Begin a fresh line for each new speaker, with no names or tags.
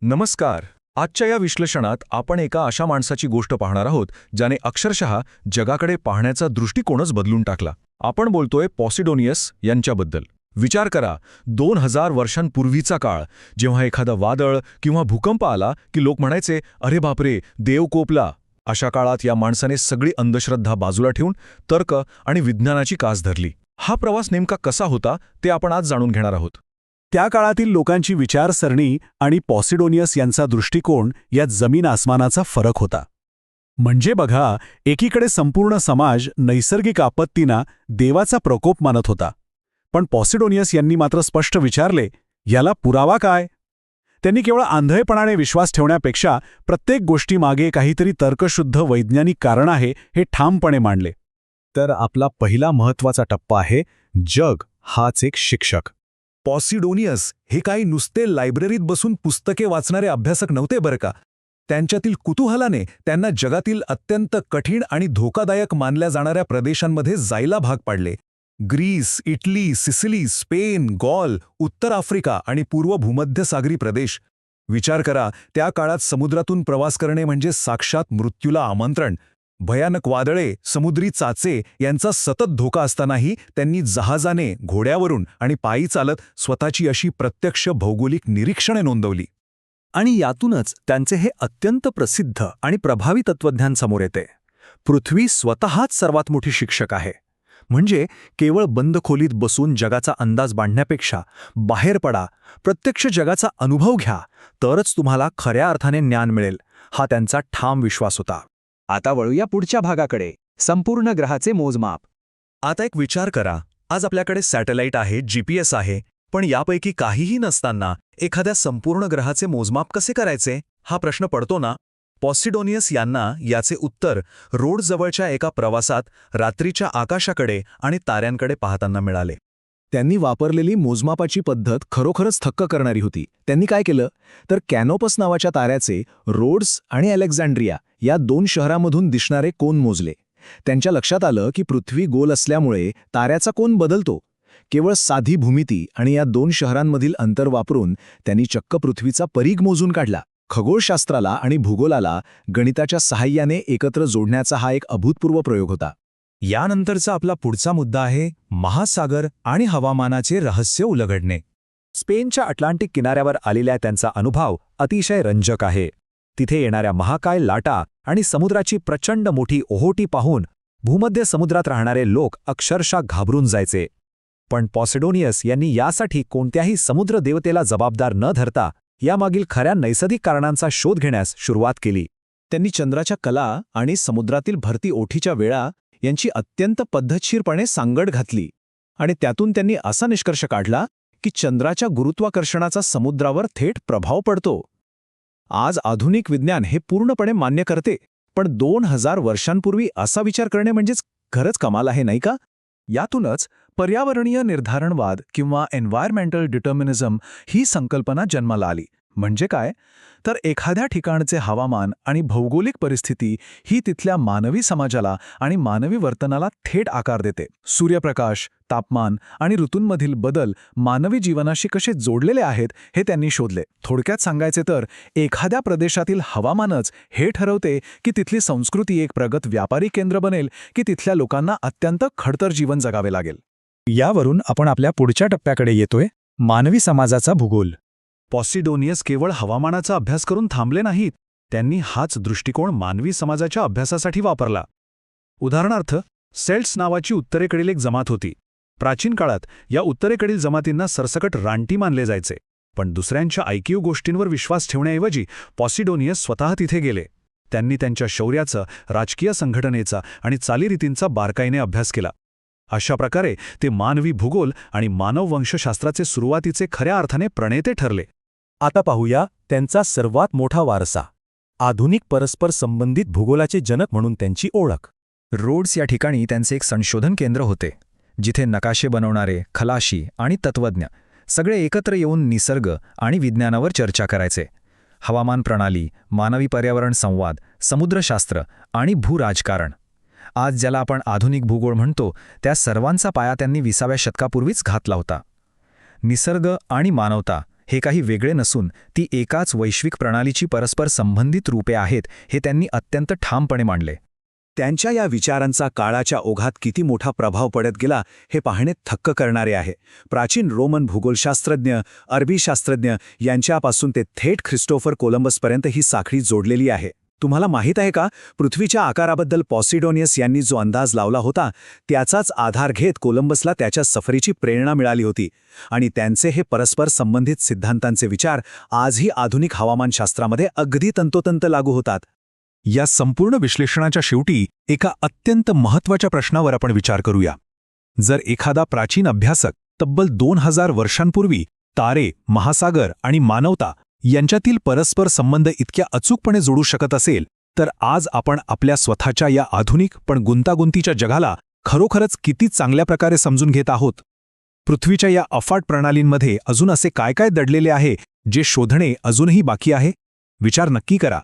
नमस्कार. आजच्या या विश्लेषणात आपण एका अशा माणसाची गोष्ट पाहणार आहोत ज्याने अक्षरशः जगाकडे पाहण्याचा दृष्टिकोनच बदलून टाकला. आपण बोलतोय पॉसिडोनियस यांच्याबद्दल. विचार करा, 2000 वर्षांपूर्वीचा काळ, जेव्हा एखादा वादळ किंवा भूकंप आला की लोक म्हणायचे, अरे बापरे, देव कोपला. अशा काळात या माणसाने सगळी अंधश्रद्धा बाजूला ठेवून तर्क आणि विज्ञानाची कास धरली. हा प्रवास नेमका कसा होता ते आपण आज जाणून घेणार आहोत.
त्या काळातील लोकांची विचारसरणी आणि पॉसिडोनियस यांचा दृष्टिकोन यात जमीन आसमानाचा फरक होता. म्हणजे बघा, एकीकडे संपूर्ण समाज नैसर्गिक आपत्तींना देवाचा प्रकोप मानत होता, पण पॉसिडोनियस यांनी मात्र स्पष्ट विचारले, याला पुरावा काय? त्यांनी केवळ आंधळेपणाने विश्वास ठेवण्यापेक्षा प्रत्येक गोष्टीमागे काहीतरी तर्कशुद्ध वैज्ञानिक कारण आहे हे ठामपणे मांडले. तर आपला पहिला महत्त्वाचा टप्पा आहे जग हाच एक शिक्षक.
पॉसिडोनियस हे काही नुसते लायब्ररीत बसून पुस्तके वाचणारे अभ्यासक नव्हते बरं का. त्यांच्यातील कुतूहलाने त्यांना जगातील अत्यंत कठीण आणि धोकादायक मानल्या जाणाऱ्या प्रदेशांमध्ये जायला भाग पाडले. Greece, Italy, Sicily, Spain, Gaul, उत्तर आफ्रिका आणि पूर्व भूमध्यसागरी प्रदेश. विचार करा, त्या काळात समुद्रातून प्रवास करणे म्हणजे साक्षात मृत्यूला आमंत्रण. भयानक वादळे, समुद्री चाचे यांचा सतत धोका असतानाही त्यांनी जहाजाने, घोड्यावरून आणि पायी चालत स्वतःची अशी प्रत्यक्ष भौगोलिक निरीक्षणे नोंदवली.
आणि यातूनच त्यांचे हे अत्यंत प्रसिद्ध आणि प्रभावी तत्त्वज्ञान समोर येते. पृथ्वी स्वतःच सर्वात मोठी शिक्षक आहे. म्हणजे केवळ बंद खोलीत बसून जगाचा अंदाज बांधण्यापेक्षा बाहेर पडा, प्रत्यक्ष जगाचा अनुभव घ्या, तरच तुम्हाला खऱ्या अर्थाने ज्ञान मिळेल, हा त्यांचा ठाम विश्वास होता.
आता वळूया पुढच्या भागाकडे, संपूर्ण ग्रहाचे मोजमाप.
आता एक विचार करा, आज आपल्याकडे सॅटेलाइट आहे, GPS आहे, पण यापैकी काहीही नसताना एखाद्या संपूर्ण ग्रहाचे मोजमाप कसे करायचे हा प्रश्न पडतो ना. पॉसिडोनियस यांना याचे उत्तर रोडजवळच्या एका प्रवासात रात्रीच्या आकाशाकडे आणि ताऱ्यांकडे पाहताना मिळाले.
त्यांनी वापरलेली मोजमापाची पद्धत खरोखरच थक्क करणारी होती. त्यांनी काय केलं तर कॅनोपस नावाच्या ताऱ्याचे रोड्स आणि अलेक्झांड्रिया या 2 शहरांमधून दिसणारे कोन मोजले. त्यांच्या लक्षात आलं की पृथ्वी गोल असल्यामुळे ताऱ्याचा कोन बदलतो. केवळ साधी भूमिती आणि या 2 शहरांमधील अंतर वापरून त्यांनी चक्क पृथ्वीचा परीघ मोजून काढला. खगोलशास्त्राला आणि भूगोलाला गणिताच्या सहाय्याने एकत्र जोडण्याचा हा एक अभूतपूर्व प्रयोग होता.
यानंतरचा आपला पुढचा मुद्दा आहे महासागर आणि हवामानाचे रहस्य उलगडणे.
स्पेनच्या अटलांटिक किनाऱ्यावर आलेल्या त्यांचा अनुभव अतिशय रंजक आहे. तिथे येणाऱ्या महाकाय लाटा आणि समुद्राची प्रचंड मोठी ओहोटी पाहून भूमध्य समुद्रात राहणारे लोक अक्षरशः घाबरून जायचे. पण पॉसिडोनियस यांनी यासाठी कोणत्याही समुद्र देवतेला जबाबदार न धरता यामागील खऱ्या नैसर्गिक कारणांचा शोध घेण्यास सुरुवात केली.
त्यांनी चंद्राच्या कला आणि समुद्रातील भरती ओठीच्या वेळा यांची अत्यंत पद्धतशीरपणे सांगड घातली आणि त्यातून त्यांनी असा निष्कर्ष काढला की चंद्राच्या गुरुत्वाकर्षणाचा समुद्रावर थेट प्रभाव पडतो. आज आधुनिक विज्ञान हे पूर्णपणे मान्य करते, पण 2000 वर्षांपूर्वी असा विचार करणे म्हणजेच खरंच कमाल आहे, नाही का? यातूनच पर्यावरणीय निर्धारणवाद किंवा एन्व्हायरमेंटल डिटर्मिनिझम ही संकल्पना जन्माला आली. म्हणजे काय तर एखाद्या ठिकाणचे हवामान आणि भौगोलिक परिस्थिती ही तिथल्या मानवी समाजाला आणि मानवी वर्तनाला थेट आकार देते. सूर्यप्रकाश, तापमान आणि ऋतूंमधील बदल मानवी जीवनाशी कसे जोडलेले आहेत हे त्यांनी शोधले. थोडक्यात सांगायचे तर एखाद्या प्रदेशातील हवामानच हे ठरवते की तिथली संस्कृती एक प्रगत व्यापारी केंद्र बनेल की तिथल्या लोकांना अत्यंत खडतर जीवन जगावे लागेल.
यावरून आपण आपल्या पुढच्या टप्प्याकडे येतोय, मानवी समाजाचा भूगोल.
पॉसिडोनियस केवळ हवामानाचा अभ्यास करून थांबले नाहीत, त्यांनी हाच दृष्टिकोन मानवी समाजाच्या अभ्यासासाठी वापरला. उदाहरणार्थ, सेल्ट्स नावाची उत्तरेकडील एक जमात होती. प्राचीन काळात या उत्तरेकडील जमातींना सरसकट रानटी मानले जायचे. पण दुसऱ्यांच्या ऐकीव गोष्टींवर विश्वास ठेवण्याऐवजी पॉसिडोनियस स्वतः तिथे गेले. त्यांनी त्यांच्या शौर्याचा, राजकीय संघटनेचा आणि चालीरीतींचा बारकाईने अभ्यास केला. अशा प्रकारे ते मानवी भूगोल आणि मानववंशशास्त्राचे सुरुवातीचे खऱ्या अर्थाने प्रणेते ठरले.
आता पाहूया त्यांचा सर्वात मोठा वारसा, आधुनिक परस्पर संबंधित भूगोलाचे जनक म्हणून त्यांची ओळख.
रोड्स या ठिकाणी त्यांचे एक संशोधन केंद्र होते, जिथे नकाशे बनवणारे, खलाशी आणि तत्त्वज्ञ सगळे एकत्र येऊन निसर्ग आणि विज्ञानावर चर्चा करायचे. हवामान प्रणाली, मानवी पर्यावरण संवाद, समुद्रशास्त्र आणि भूराजकारण, आज ज्याला आपण आधुनिक भूगोल म्हणतो, त्या सर्वांचा पाया त्यांनी 20व्या शतकापूर्वीच घातला होता. निसर्ग आणि मानवता हे काही वेगळे नसून ती एकाच वैश्विक प्रणालीची परस्पर संबंधित रूपे आहेत हे त्यांनी अत्यंत ठामपणे मांडले.
त्यांच्या या विचारांचा काळाच्या ओघात किती मोठा प्रभाव पडत गेला हे पाहणे थक्क करणारे आहे. प्राचीन रोमन भूगोलशास्त्रज्ञ, अरबी शास्त्रज्ञ यांच्यापासून ते थेट ख्रिस्टोफर कोलंबसपर्यंत ही साखळी जोडलेली आहे. तुम्हाला माहीत आहे का, पृथ्वीच्या आकाराबद्दल पॉसिडोनियस यांनी जो अंदाज लावला होता त्याचाच आधार घेत कोलंबसला त्याच्या सफरीची प्रेरणा मिळाली होती. आणि त्यांचे हे परस्पर संबंधित सिद्धांतांचे विचार आजही आधुनिक हवामानशास्त्रामध्ये अगदी तंतोतंत लागू होतात.
या संपूर्ण विश्लेषणाच्या शेवटी एका अत्यंत महत्त्वाच्या प्रश्नावर आपण विचार करूया. जर एखादा प्राचीन अभ्यासक तब्बल 2000 वर्षांपूर्वी तारे, महासागर आणि मानवता यांच्यातील परस्पर संबंध इतक्या अचूकपणे जोडू शकत असेल, तर आज आपण आपल्या स्वतःच्या या आधुनिक पण गुंतागुंतीच्या जगाला खरोखरच किती चांगल्या प्रकारे समजून घेत आहोत. पृथ्वीच्या या अफाट प्रणालींमध्ये अजून असे काय काय दडलेले आहे जे शोधणे अजूनही बाकी आहे? विचार नक्की करा.